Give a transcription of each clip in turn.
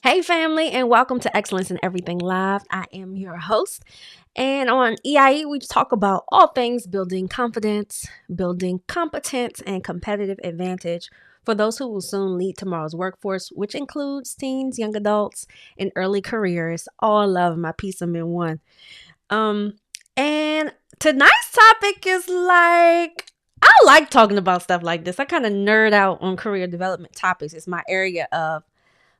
Hey, family, and welcome to Excellence in Everything Live. I am your host, and on EIE, we talk about all things building confidence, building competence, and competitive advantage for those who will soon lead tomorrow's workforce, which includes teens, young adults, and early careers. All love my piece of in one. And tonight's topic is I like talking about stuff like this. I kind of nerd out on career development topics. It's my area of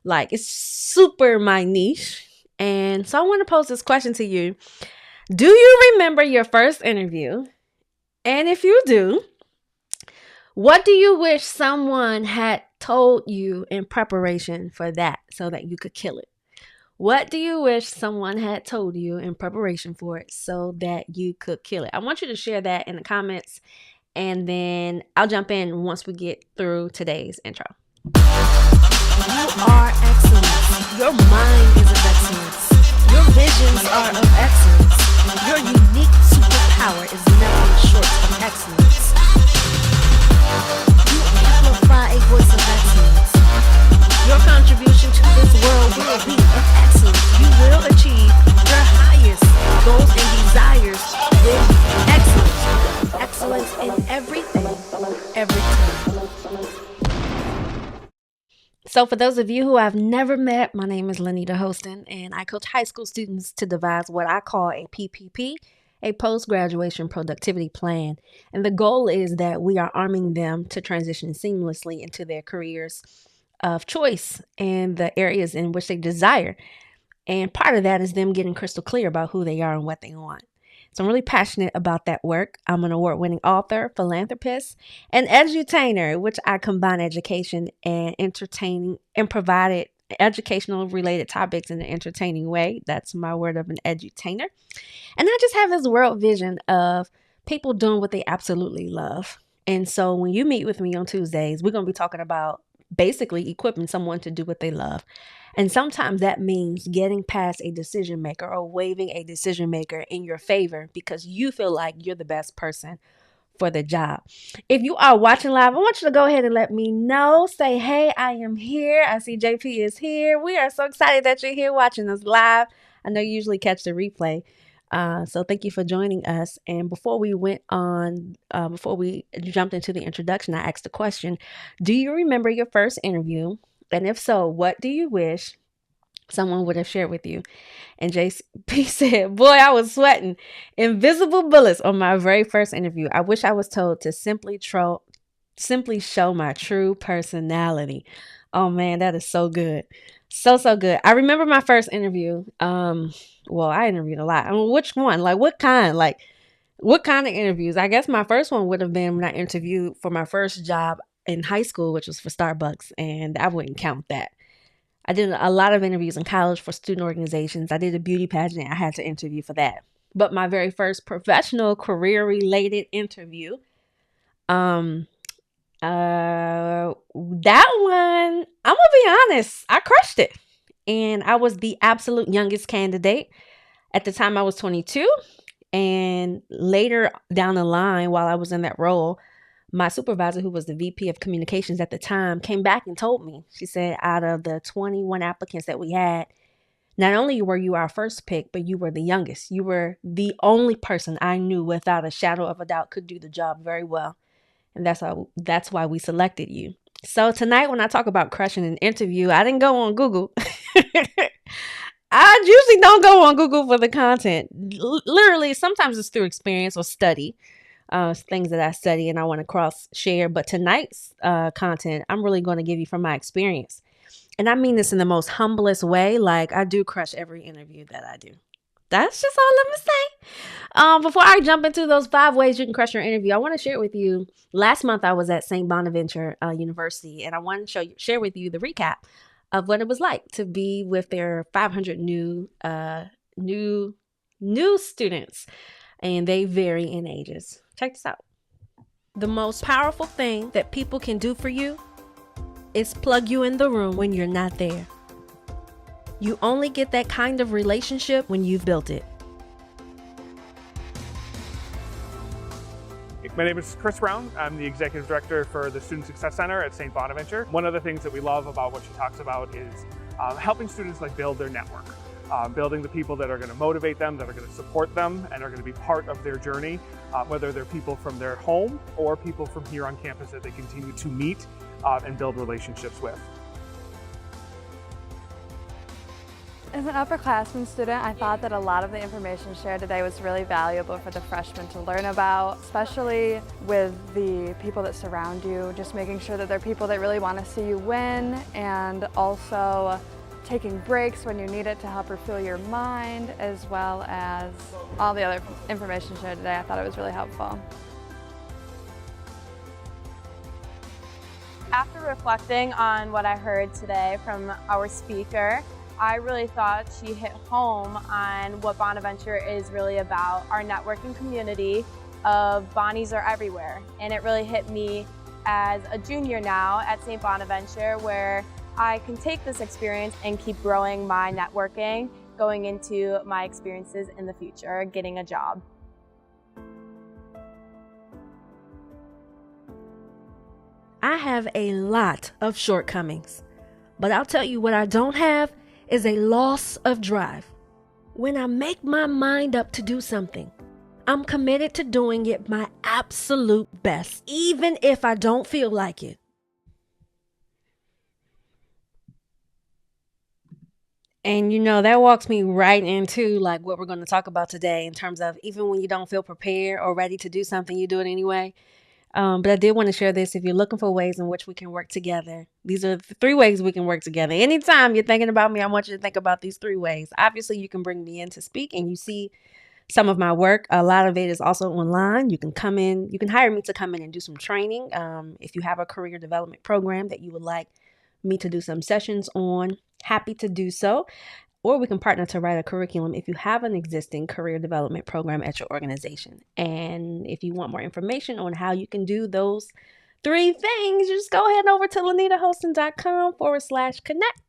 it's super my niche. And so I want to pose this question to you. Do you remember your first interview? And if you do, what do you wish someone had told you in preparation for that so that you could kill it? What do you wish someone had told you in preparation for it so that you could kill it? I want you to share that in the comments, and then I'll jump in once we get through today's intro. You are excellence. Your mind is of excellence. Your visions are of excellence. Your unique superpower is nothing short of excellence. You amplify a voice of excellence. Your contribution to this world will be of excellence. You will achieve your highest goals and desires with excellence. Excellence in everything, every time. So for those of you who I've never met, my name is Linnita Hosten, and I coach high school students to devise what I call a PPP, a post-graduation productivity plan. And the goal is that we are arming them to transition seamlessly into their careers of choice and the areas in which they desire. And part of that is them getting crystal clear about who they are and what they want. So I'm really passionate about that work. I'm an award-winning author, philanthropist, and edutainer, which I combine education and entertaining and provided educational related topics in an entertaining way. That's my word of an edutainer. And I just have this world vision of people doing what they absolutely love. And so when you meet with me on Tuesdays, we're going to be talking about basically equipping someone to do what they love. And sometimes that means getting past a decision maker or waving a decision maker in your favor because you feel like you're the best person for the job. If you are watching live, I want you to go ahead and let me know. Say, hey, I am here. I see JP is here. We are so excited that you're here watching us live. I know you usually catch the replay. So thank you for joining us. And before we jumped into the introduction, I asked the question, do you remember your first interview? And if so, what do you wish someone would have shared with you? And JP said, boy, I was sweating. Invisible bullets on my very first interview. I wish I was told to simply show my true personality. Oh man, that is so good. So good. I remember my first interview. I interviewed a lot. I mean, which one? What kind of interviews? I guess my first one would have been when I interviewed for my first job in high school, which was for Starbucks, and I wouldn't count that. I did a lot of interviews in college for student organizations. I did a beauty pageant. I had to interview for that. But my very first professional career-related interview, that one, I'm gonna be honest, I crushed it. And I was the absolute youngest candidate. At the time, I was 22. And later down the line, while I was in that role, my supervisor, who was the VP of communications at the time, came back and told me, she said, out of the 21 applicants that we had, not only were you our first pick, but you were the youngest. You were the only person I knew without a shadow of a doubt could do the job very well. And that's why we selected you. So tonight, when I talk about crushing an interview, I didn't go on Google. I usually don't go on Google for the content. Literally, sometimes it's through experience or study. Things that I study and I want to cross share. But tonight's content, I'm really going to give you from my experience. And I mean this in the most humblest way. I do crush every interview that I do. That's just all I'm going to say. Before I jump into those 5 ways you can crush your interview, I want to share with you, last month I was at St. Bonaventure University, and I want to share with you the recap of what it was like to be with their 500 new students, and they vary in ages. Check this out. The most powerful thing that people can do for you is plug you in the room when you're not there. You only get that kind of relationship when you've built it. My name is Chris Brown. I'm the Executive Director for the Student Success Center at St. Bonaventure. One of the things that we love about what she talks about is helping students build their network, building the people that are going to motivate them, that are going to support them, and are going to be part of their journey, whether they're people from their home or people from here on campus that they continue to meet and build relationships with. As an upperclassman student, I thought that a lot of the information shared today was really valuable for the freshmen to learn about, especially with the people that surround you, just making sure that they're people that really want to see you win, and also taking breaks when you need it to help refuel your mind, as well as all the other information shared today. I thought it was really helpful. After reflecting on what I heard today from our speaker, I really thought she hit home on what Bonaventure is really about, our networking community of Bonnies are everywhere. And it really hit me as a junior now at St. Bonaventure, where I can take this experience and keep growing my networking, going into my experiences in the future, getting a job. I have a lot of shortcomings, but I'll tell you what I don't have is a loss of drive. When I make my mind up to do something, I'm committed to doing it my absolute best, even if I don't feel like it. And that walks me right into what we're going to talk about today in terms of even when you don't feel prepared or ready to do something, you do it anyway. But I did want to share this. If you're looking for ways in which we can work together, these are the 3 ways we can work together. Anytime you're thinking about me, I want you to think about these 3 ways. Obviously, you can bring me in to speak and you see some of my work. A lot of it is also online. You can come in, you can hire me to come in and do some training. If you have a career development program that you would like me to do some sessions on, happy to do so. Or we can partner to write a curriculum if you have an existing career development program at your organization. And if you want more information on how you can do those 3 things, just go ahead over to linnitahosten.com/connect.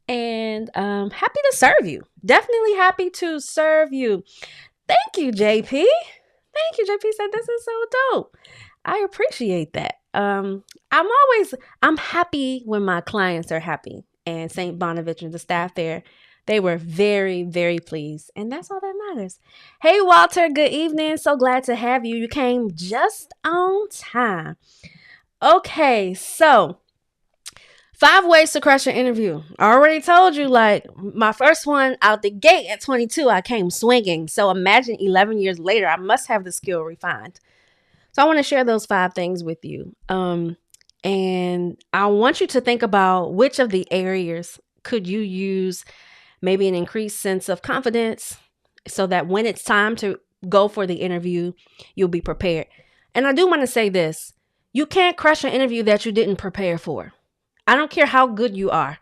And happy to serve you. Definitely happy to serve you. Thank you, JP. Thank you, JP said this is so dope. I appreciate that. I'm happy when my clients are happy. And St. Bonaventure, the staff there, they were very, very pleased. And that's all that matters. Hey, Walter, good evening. So glad to have you. You came just on time. Okay, so 5 ways to crush an interview. I already told you, my first one out the gate at 22, I came swinging. So imagine 11 years later, I must have the skill refined. So I want to share those 5 things with you. And I want you to think about which of the areas could you use maybe an increased sense of confidence so that when it's time to go for the interview, you'll be prepared. And I do want to say this. You can't crush an interview that you didn't prepare for. I don't care how good you are.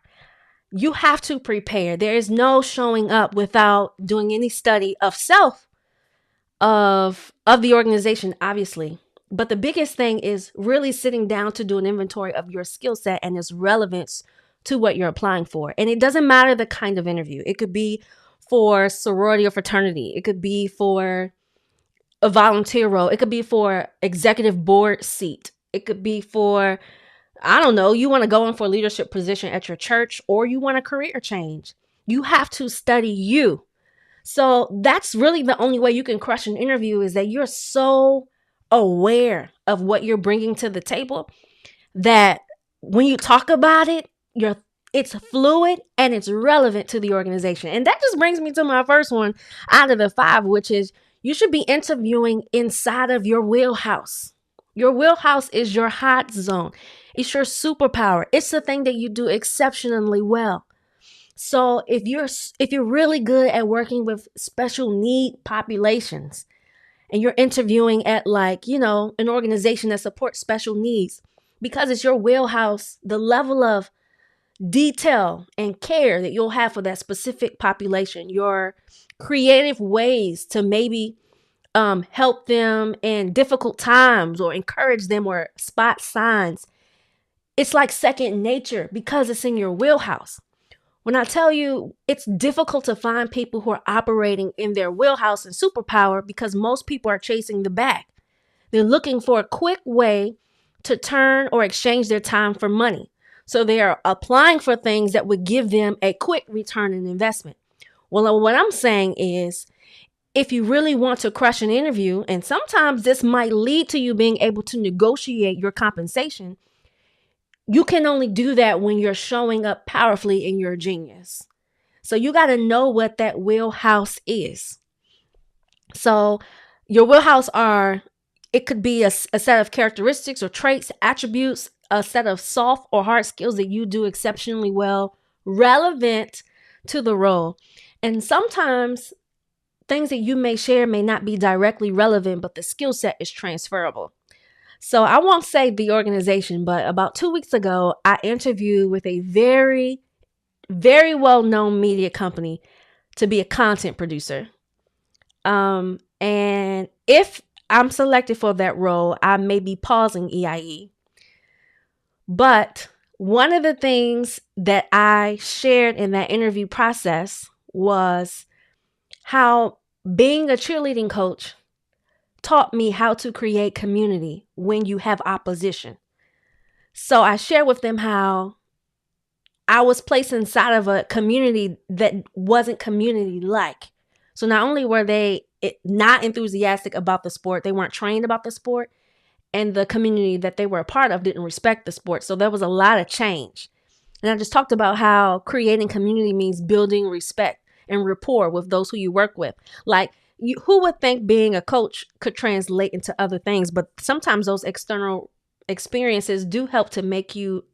You have to prepare. There is no showing up without doing any study of self, of the organization, obviously. But the biggest thing is really sitting down to do an inventory of your skill set and its relevance to what you're applying for. And it doesn't matter the kind of interview. It could be for sorority or fraternity. It could be for a volunteer role. It could be for executive board seat. It could be for, I don't know, you want to go in for a leadership position at your church, or you want a career change. You have to study you. So that's really the only way you can crush an interview, is that you're so aware of what you're bringing to the table that when you talk about it, it's fluid and it's relevant to the organization. And that just brings me to my first one out of the 5, which is you should be interviewing inside of your wheelhouse. Your wheelhouse is your hot zone. It's your superpower. It's the thing that you do exceptionally well. So if you're really good at working with special need populations and you're interviewing at an organization that supports special needs, because it's your wheelhouse, the level of detail and care that you'll have for that specific population, your creative ways to maybe help them in difficult times or encourage them or spot signs. It's like second nature because it's in your wheelhouse. When I tell you it's difficult to find people who are operating in their wheelhouse and superpower, because most people are chasing the bag. They're looking for a quick way to turn or exchange their time for money. So they are applying for things that would give them a quick return on investment. Well, what I'm saying is, if you really want to crush an interview, and sometimes this might lead to you being able to negotiate your compensation, you can only do that when you're showing up powerfully in your genius. So you got to know what that wheelhouse is. So your wheelhouse it could be a set of characteristics or traits, attributes, a set of soft or hard skills that you do exceptionally well, relevant to the role. And sometimes things that you may share may not be directly relevant, but the skill set is transferable. So I won't say the organization, but about 2 weeks ago, I interviewed with a very, very well-known media company to be a content producer. And if I'm selected for that role, I may be pausing EIE. But one of the things that I shared in that interview process was how being a cheerleading coach taught me how to create community when you have opposition. So I shared with them how I was placed inside of a community that wasn't community-like. So not only were they not enthusiastic about the sport, they weren't trained about the sport, and the community that they were a part of didn't respect the sport. So there was a lot of change. And I just talked about how creating community means building respect and rapport with those who you work with. Like, who would think being a coach could translate into other things? But sometimes those external experiences do help to make you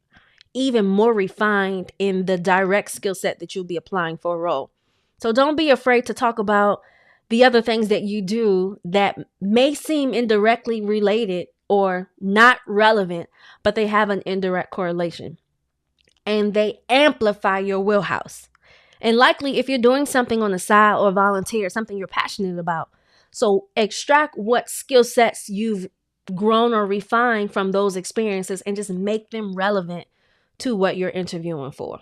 even more refined in the direct skill set that you'll be applying for a role. So don't be afraid to talk about the other things that you do that may seem indirectly related or not relevant, but they have an indirect correlation. And they amplify your wheelhouse. And likely if you're doing something on the side or volunteer, something you're passionate about. So extract what skill sets you've grown or refined from those experiences and just make them relevant to what you're interviewing for.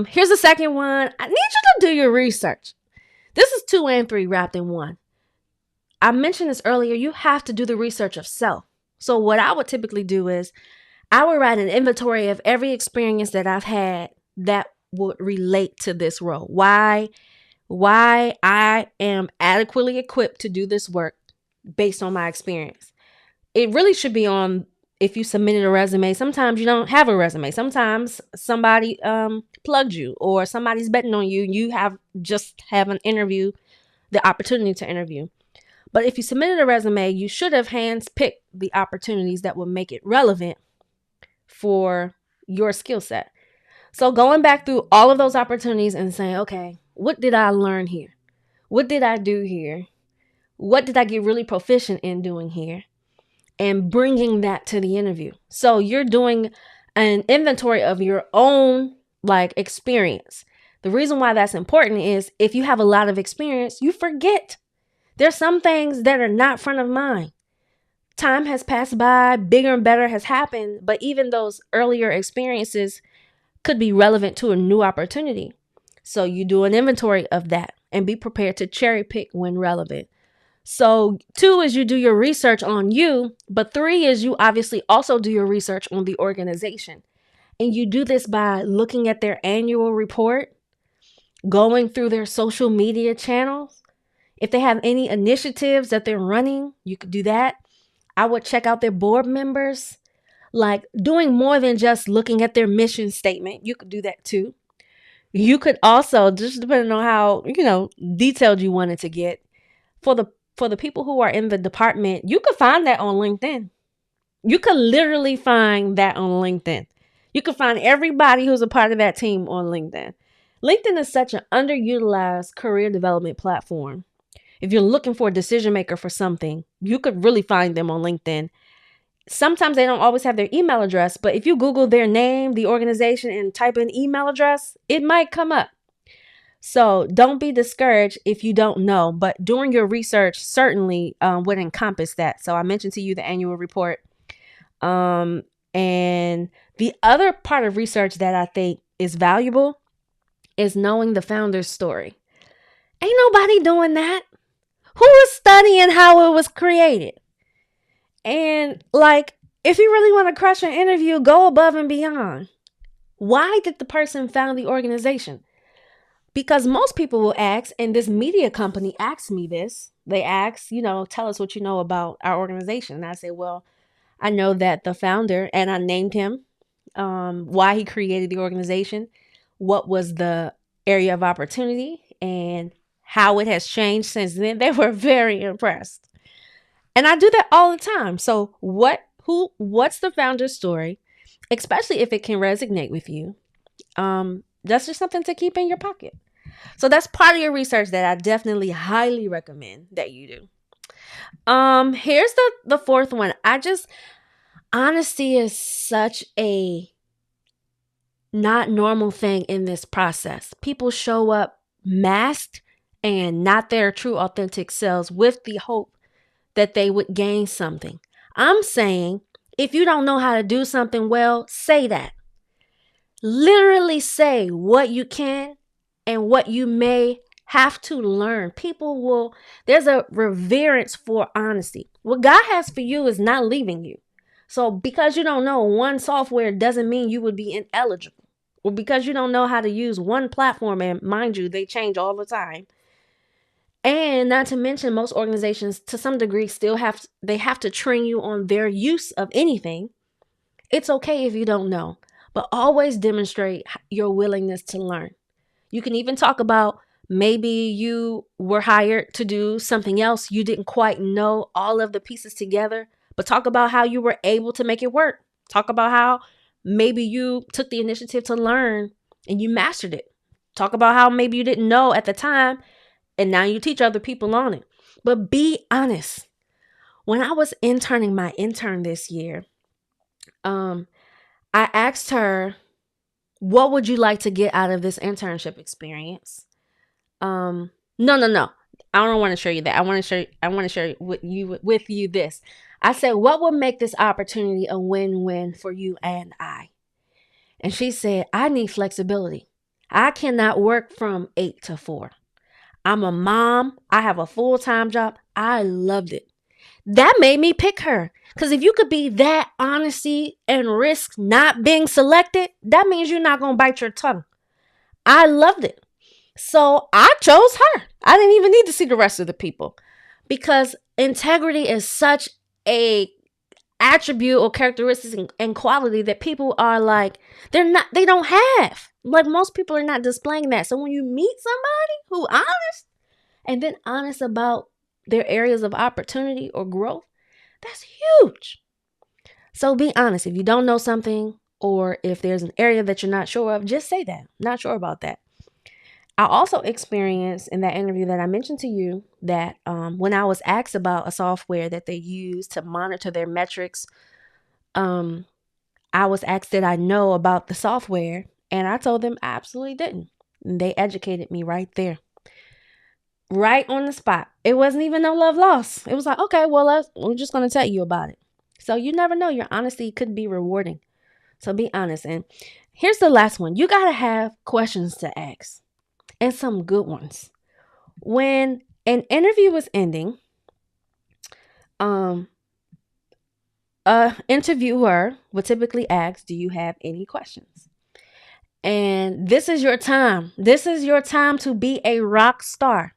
Here's the second one. I need you to do your research. This is 2 and 3 wrapped in one. I mentioned this earlier. You have to do the research of self. So what I would typically do is I would write an inventory of every experience that I've had that would relate to this role. Why I am adequately equipped to do this work based on my experience. It really should be on if you submitted a resume. Sometimes you don't have a resume. Sometimes somebody plugged you or somebody's betting on you. You have an interview, the opportunity to interview. But if you submitted a resume, you should have handpicked the opportunities that will make it relevant for your skill set. So going back through all of those opportunities and saying, okay, what did I learn here? What did I do here? What did I get really proficient in doing here? And bringing that to the interview. So you're doing an inventory of your own experience. The reason why that's important is if you have a lot of experience, you forget. There's some things that are not front of mind. Time has passed by, bigger and better has happened, but even those earlier experiences could be relevant to a new opportunity. So you do an inventory of that and be prepared to cherry pick when relevant. So 2 is you do your research on you, but 3 is you obviously also do your research on the organization. And you do this by looking at their annual report, going through their social media channels. If they have any initiatives that they're running, you could do that. I would check out their board members, doing more than just looking at their mission statement. You could do that too. You could also, just depending on how, detailed you wanted to get, for the people who are in the department, you could find that on LinkedIn. You could literally find that on LinkedIn. You could find everybody who's a part of that team on LinkedIn. LinkedIn is such an underutilized career development platform. If you're looking for a decision maker for something, you could really find them on LinkedIn. Sometimes they don't always have their email address, but if you Google their name, the organization, and type in email address, it might come up. So don't be discouraged if you don't know, but doing your research certainly would encompass that. So I mentioned to you the annual report. And the other part of research that I think is valuable is knowing the founder's story. Ain't nobody doing that. Who is studying how it was created? And if you really want to crush an interview, go above and beyond. Why did the person found the organization? Because most people will ask, and this media company asked me this. They asked, tell us what you know about our organization. And I said, well, I know that the founder, and I named him, why he created the organization, what was the area of opportunity, and how it has changed since then. They were very impressed. And I do that all the time. So what's the founder's story, especially if it can resonate with you? That's just something to keep in your pocket. So that's part of your research that I definitely highly recommend that you do. Here's the fourth one. Honesty is such a not normal thing in this process. People show up masked and not their true authentic selves with the hope that they would gain something. I'm saying if you don't know how to do something well, say that. Literally say what you can and what you may have to learn. There's a reverence for honesty. What God has for you is not leaving you. So because you don't know one software doesn't mean you would be ineligible. Or because you don't know how to use one platform, and mind you, they change all the time. And not to mention, most organizations to some degree still have to train you on their use of anything. It's okay if you don't know, but always demonstrate your willingness to learn. You can even talk about maybe you were hired to do something else. You didn't quite know all of the pieces together, but talk about how you were able to make it work. Talk about how maybe you took the initiative to learn and you mastered it. Talk about how maybe you didn't know at the time and now you teach other people on it. But be honest. When I was interning my intern this year, I asked her, what would you like to get out of this internship experience? No. I don't want to show you that. I want to share with you this. I said, what would make this opportunity a win-win for you and I? And she said, I need flexibility. I cannot work from 8 to 4. I'm a mom. I have a full-time job. I loved it. That made me pick her. Because if you could be that honesty and risk not being selected, that means you're not going to bite your tongue. I loved it. So I chose her. I didn't even need to see the rest of the people. Because integrity is such a attribute or characteristic and quality that people are like, they don't have. Like most people are not displaying that. So when you meet somebody who honest and then honest about their areas of opportunity or growth, that's huge. So be honest. If you don't know something or if there's an area that you're not sure of, just say that. Not sure about that. I also experienced in that interview that I mentioned to you that when I was asked about a software that they use to monitor their metrics, I was asked did I know about the software, and I told them I absolutely didn't. And they educated me right there. Right on the spot. It wasn't even no love lost. It was like, okay, well, we're just going to tell you about it. So you never know. Your honesty could be rewarding. So be honest. And here's the last one. You got to have questions to ask. And some good ones. When an interview was ending, a interviewer would typically ask, do you have any questions? And this is your time. This is your time to be a rock star.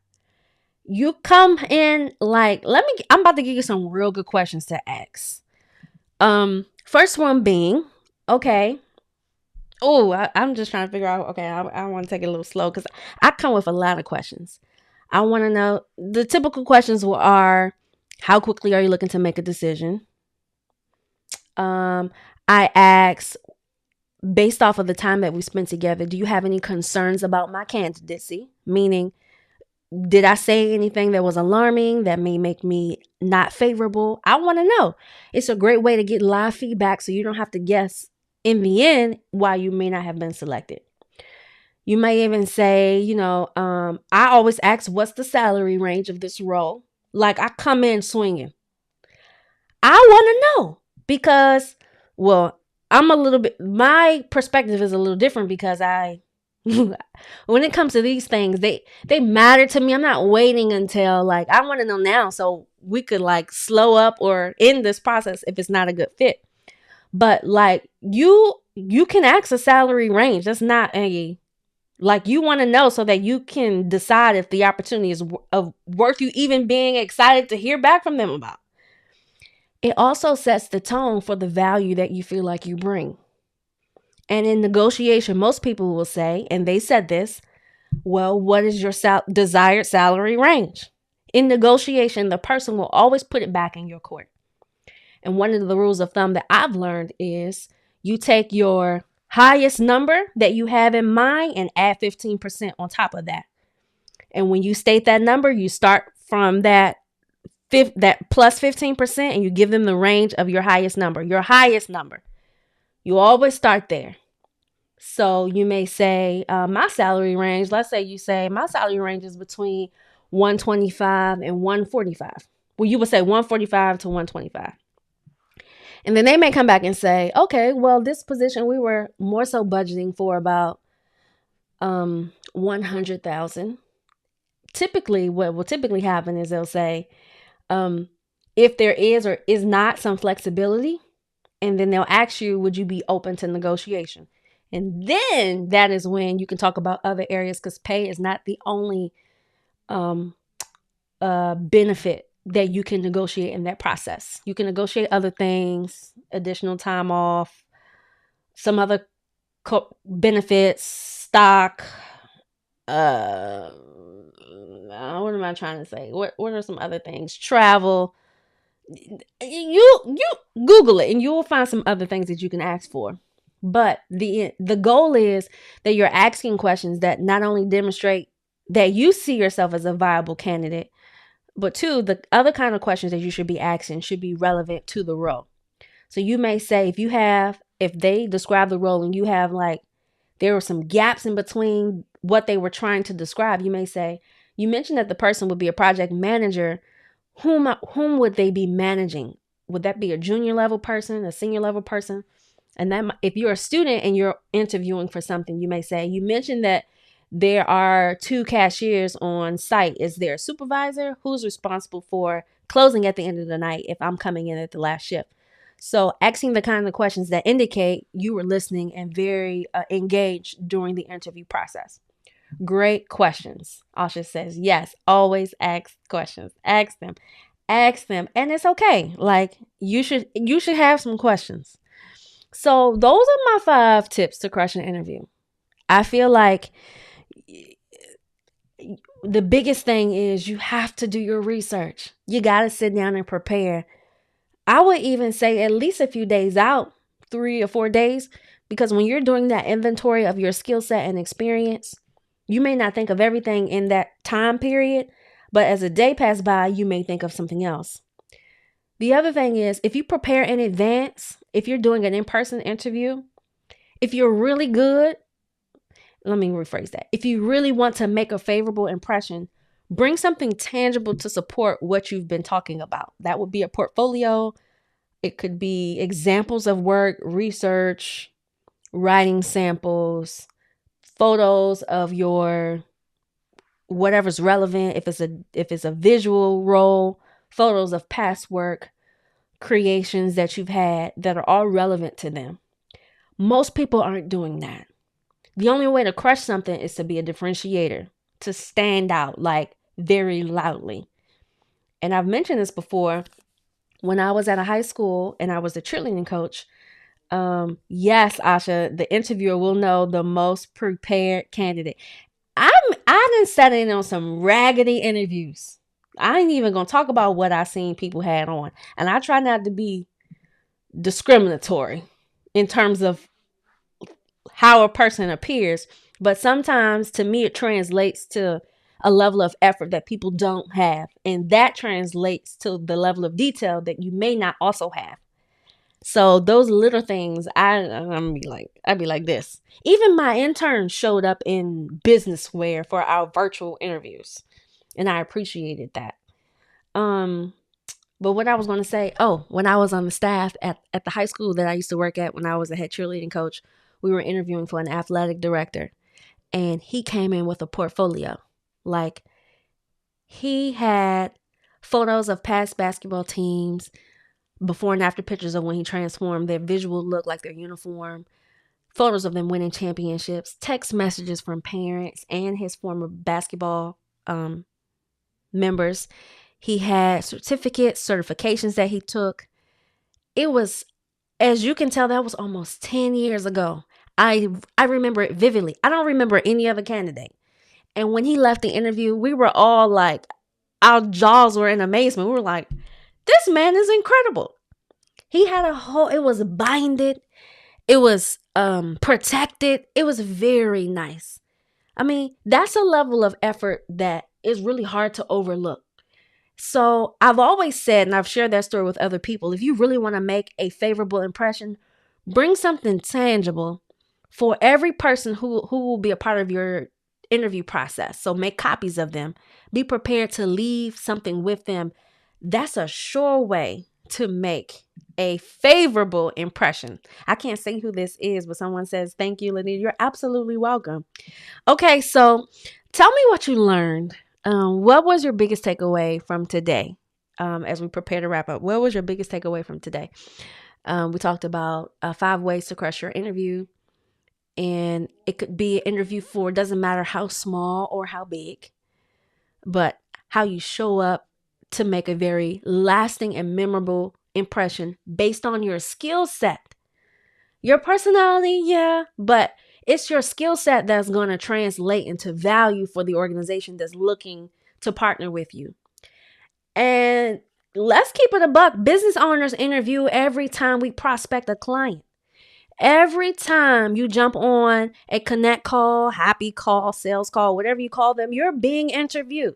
You come in like, I'm about to give you some real good questions to ask. First one being, okay. I'm just trying to figure out, okay, I want to take it a little slow because I come with a lot of questions. I want to know, the typical questions are, how quickly are you looking to make a decision? I ask, based off of the time that we spent together, do you have any concerns about my candidacy? Meaning, did I say anything that was alarming that may make me not favorable? I want to know. It's a great way to get live feedback so you don't have to guess in the end why you may not have been selected. You may even say, I always ask, what's the salary range of this role? Like I come in swinging. I want to know because, well, my perspective is a little different because when it comes to these things, they matter to me. I'm not waiting until I want to know now so we could slow up or end this process if it's not a good fit. But you can ask a salary range. That's not a, like, you want to know so that you can decide if the opportunity is worth you even being excited to hear back from them about. It also sets the tone for the value that you feel like you bring. And in negotiation, most people will say, and they said this, well, what is your desired salary range? In negotiation, the person will always put it back in your court. And one of the rules of thumb that I've learned is you take your highest number that you have in mind and add 15% on top of that. And when you state that number, you start from that plus 15% and you give them the range of your highest number. Your highest number. You always start there. So you may say, my salary range, let's say you say my salary range is between 125 and 145. Well, you would say 145 to 125. And then they may come back and say, okay, well, this position, we were more so budgeting for about 100,000. Typically, what will typically happen is they'll say, if there is or is not some flexibility, and then they'll ask you, would you be open to negotiation? And then that is when you can talk about other areas, because pay is not the only benefit that you can negotiate in that process. You can negotiate other things, additional time off, some other benefits, stock. What am I trying to say? What are some other things? Travel. You Google it and you will find some other things that you can ask for. But the goal is that you're asking questions that not only demonstrate that you see yourself as a viable candidate, but two, the other kind of questions that you should be asking should be relevant to the role. So you may say, if they describe the role and you have there were some gaps in between what they were trying to describe, you may say, you mentioned that the person would be a project manager. Whom would they be managing? Would that be a junior level person, a senior level person? And that, if you're a student and you're interviewing for something, you may say, you mentioned that there are 2 cashiers on site. Is there a supervisor? Who's responsible for closing at the end of the night if I'm coming in at the last shift? So asking the kind of questions that indicate you were listening and very engaged during the interview process. Great questions. Asha says, yes, always ask questions. Ask them. And it's okay. You should have some questions. So those are my 5 tips to crush an interview. I feel like the biggest thing is you have to do your research. You got to sit down and prepare. I would even say at least a few days out, 3 or 4 days, because when you're doing that inventory of your skill set and experience, you may not think of everything in that time period, but as a day passes by, you may think of something else. The other thing is, if you prepare in advance, if you're doing an in-person interview, if you're really good, let me rephrase that. If you really want to make a favorable impression, bring something tangible to support what you've been talking about. That would be a portfolio. It could be examples of work, research, writing samples, photos of your whatever's relevant. If it's a visual role, photos of past work, creations that you've had that are all relevant to them. Most people aren't doing that. The only way to crush something is to be a differentiator, to stand out very loudly. And I've mentioned this before. When I was at a high school and I was a cheerleading coach, yes, Asha, the interviewer will know the most prepared candidate. I done sat in on some raggedy interviews. I ain't even gonna talk about what I seen people had on, and I try not to be discriminatory in terms of how a person appears, but sometimes to me it translates to a level of effort that people don't have, and that translates to the level of detail that you may not also have. So those little things, I'd be like this. Even my intern showed up in business wear for our virtual interviews, and I appreciated that. But what I was going to say, when I was on the staff at the high school that I used to work at when I was a head cheerleading coach, we were interviewing for an athletic director, and he came in with a portfolio. He had photos of past basketball teams, before and after pictures of when he transformed, their visual look, their uniform, photos of them winning championships, text messages from parents and his former basketball members. He had certifications that he took. It was, as you can tell, that was almost 10 years ago. I remember it vividly. I don't remember any other candidate. And when he left the interview, we were all like, our jaws were in amazement. We were like, this man is incredible. He had it was binded. It was protected. It was very nice. I mean, that's a level of effort that is really hard to overlook. So I've always said, and I've shared that story with other people, if you really want to make a favorable impression, bring something tangible for every person who will be a part of your interview process. So make copies of them. Be prepared to leave something with them. That's a sure way to make a favorable impression. I can't say who this is, but someone says, thank you, Linnita. You're absolutely welcome. Okay, so tell me what you learned. What was your biggest takeaway from today? As we prepare to wrap up, what was your biggest takeaway from today? We talked about 5 ways to crush your interview. And it could be an interview for, doesn't matter how small or how big, but how you show up to make a very lasting and memorable impression based on your skill set. Your personality, yeah, but it's your skill set that's going to translate into value for the organization that's looking to partner with you. And let's keep it a buck. Business owners interview every time we prospect a client. Every time you jump on a connect call, happy call, sales call, whatever you call them, you're being interviewed.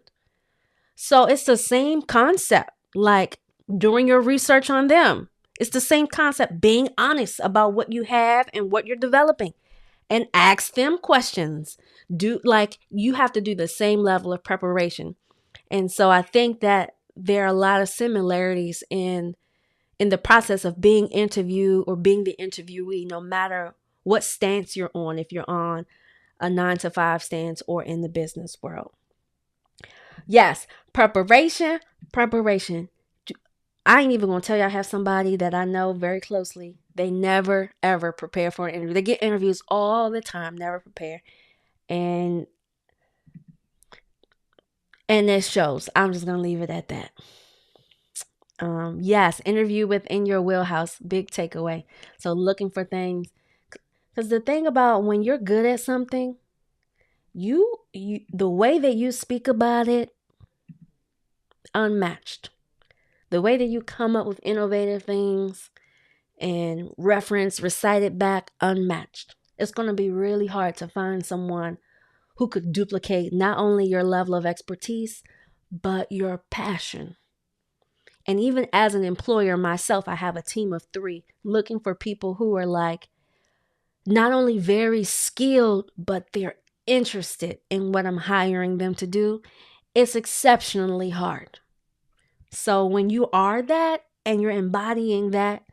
So it's the same concept, like doing your research on them. It's the same concept, being honest about what you have and what you're developing, and ask them questions. You have to do the same level of preparation. And so I think that there are a lot of similarities in the process of being interviewed or being the interviewee, no matter what stance you're on, if you're on a 9-to-5 stance or in the business world. Yes, preparation. I ain't even going to tell you, I have somebody that I know very closely. They never, ever prepare for an interview. They get interviews all the time, never prepare. And it shows. I'm just going to leave it at that. Yes, interview within your wheelhouse. Big takeaway. So looking for things. Because the thing about when you're good at something, you the way that you speak about it, unmatched. The way that you come up with innovative things and recite it back, unmatched. It's going to be really hard to find someone who could duplicate not only your level of expertise, but your passion. And even as an employer myself, I have a team of 3 looking for people who are like not only very skilled, but they're interested in what I'm hiring them to do. It's exceptionally hard. So when you are that and you're embodying that,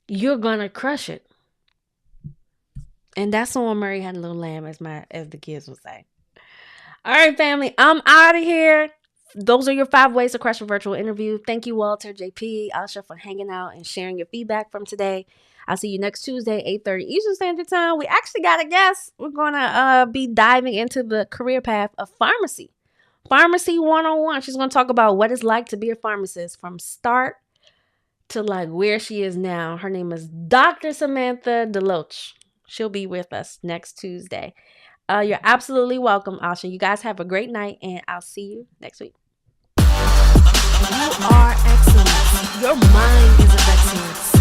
you're going to crush it. And that's when Murray had a little lamb, as the kids would say. All right, family, I'm out of here. Those are your 5 ways to crush a virtual interview. Thank you, Walter, JP, Asha, for hanging out and sharing your feedback from today. I'll see you next Tuesday, 8:30 Eastern Standard Time. We actually got a guest. We're going to be diving into the career path of pharmacy. Pharmacy 101. She's going to talk about what it's like to be a pharmacist from start to like where she is now. Her name is Dr. Samantha Deloach. She'll be with us next Tuesday. You're absolutely welcome, Asha. You guys have a great night, and I'll see you next week. You are excellence. Your mind is of excellence.